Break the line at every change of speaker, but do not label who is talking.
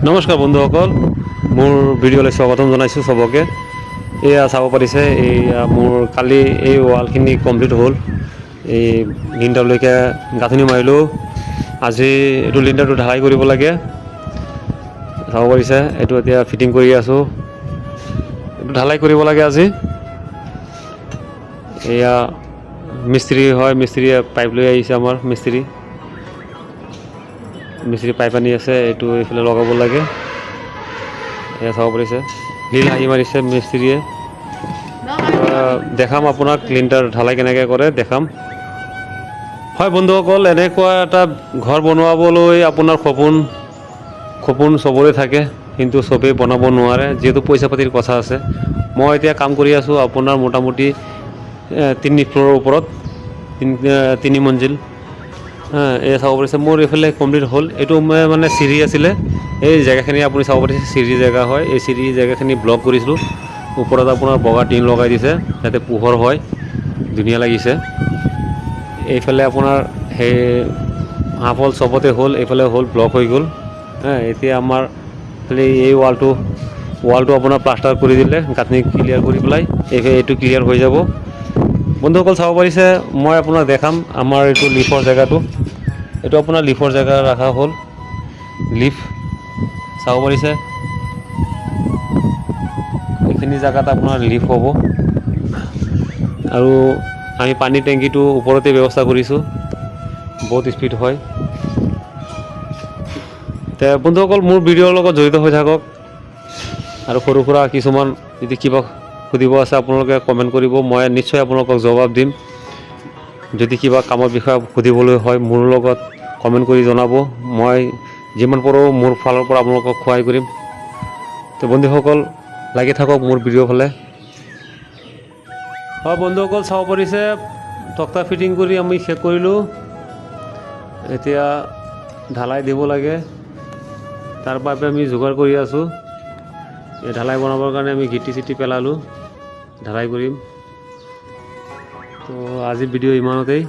নমস্কাৰ বন্ধুসকল, মোৰ ভিডিঅ'লৈ স্বাগতম জনাইছোঁ চবকে। এয়া চাব পাৰিছে, এয়া মোৰ কালি এই ৱালখিনি কমপ্লিট হ'ল। এই লিণ্টাৰলৈকে গাঁথনি মাৰিলোঁ। আজি এইটো লিণ্টাৰটো ঢালাই কৰিব লাগে। চাব পাৰিছে, এইটো এতিয়া ফিটিং কৰি আছোঁ। এইটো ঢালাই কৰিব লাগে আজি। এয়া মিস্ত্ৰী হয়, মিস্ত্ৰীয়ে পাইপ লৈ আহিছে। আমাৰ মিস্ত্ৰী পাইপ আনি আছে, এইটো এইফালে লগাব লাগে। এয়া চাব পাৰিছে, শিল আহি মাৰিছে মিস্ত্ৰীয়ে। দেখাম আপোনাক লিণ্টাৰ ঢালাই কেনেকৈ কৰে দেখাম। হয় বন্ধুসকল, এনেকুৱা এটা ঘৰ বনোৱাবলৈ আপোনাৰ সপোন চবৰে থাকে, কিন্তু চবেই বনাব নোৱাৰে, যিহেতু পইচা পাতিৰ কথা আছে। মই এতিয়া কাম কৰি আছোঁ আপোনাৰ মোটামুটি 3 ফ্ল'ৰৰ ওপৰত, 3 মঞ্জিল। এয়া চাব পাৰিছে, মোৰ এইফালে কমপ্লিট হ'ল। এইটো মানে চিৰি আছিলে, এই জেগাখিনি আপুনি চাব পাৰিছে চিৰি জেগা হয়। এই চিৰি জেগাখিনি ব্লক কৰিছিলোঁ। ওপৰত আপোনাৰ বগা টিন লগাই দিছে, যাতে পোহৰ হয়, ধুনীয়া লাগিছে। এইফালে আপোনাৰ সেই হাফ হ'ল, চবতে হ'ল, এইফালে হ'ল ব্লক হৈ গ'ল। এতিয়া আমাৰ খালি এই ৱালটো আপোনাৰ প্লাষ্টাৰ কৰি দিলে, গাঁথনি ক্লিয়াৰ কৰি পেলাই এইটো ক্লিয়াৰ হৈ যাব। বন্ধুসকল চাব পাৰিছে, মই আপোনাক দেখাম আমাৰ এইটো লিফৰ জেগাটো। এইটো আপোনাৰ লিফৰ জেগা ৰখা হ'ল, লিফ চাব পাৰিছে। এইখিনি জেগাত আপোনাৰ লিফ হ'ব, আৰু আমি পানী টেংকিটো ওপৰতে ব্যৱস্থা কৰিছোঁ, বহুত স্পীড হয়। বন্ধুসকল মোৰ ভিডিঅ'ৰ লগত জড়িত হৈ থাকক, আৰু সৰু সুৰা কিছুমান যদি কিবা সুধিব আছে আপোনালোকে কমেণ্ট কৰিব, মই নিশ্চয় আপোনালোকক জবাব দিম। যদি কিবা কামৰ বিষয়ে সুধিবলৈ হয় মোৰ লগত কমেণ্ট কৰি জনাব, মই যিমান পাৰোঁ মোৰ ফালৰ পৰা আপোনালোকক সহায় কৰিম। তো বন্ধুসকল লাগি থাকক মোৰ ভিডিঅ' ফালে। হয় বন্ধুসকল চাব পাৰিছে, তক্তা ফিটিং কৰি আমি শেষ কৰিলোঁ। এতিয়া ঢালাই দিব লাগে, তাৰ বাবে আমি যোগাৰ কৰি আছোঁ। এই ঢালাই বনাবৰ কাৰণে আমি গিটি চিটি পেলালোঁ, ঢালাই কৰিম। তো আজি ভিডিঅ' ইমানতেই।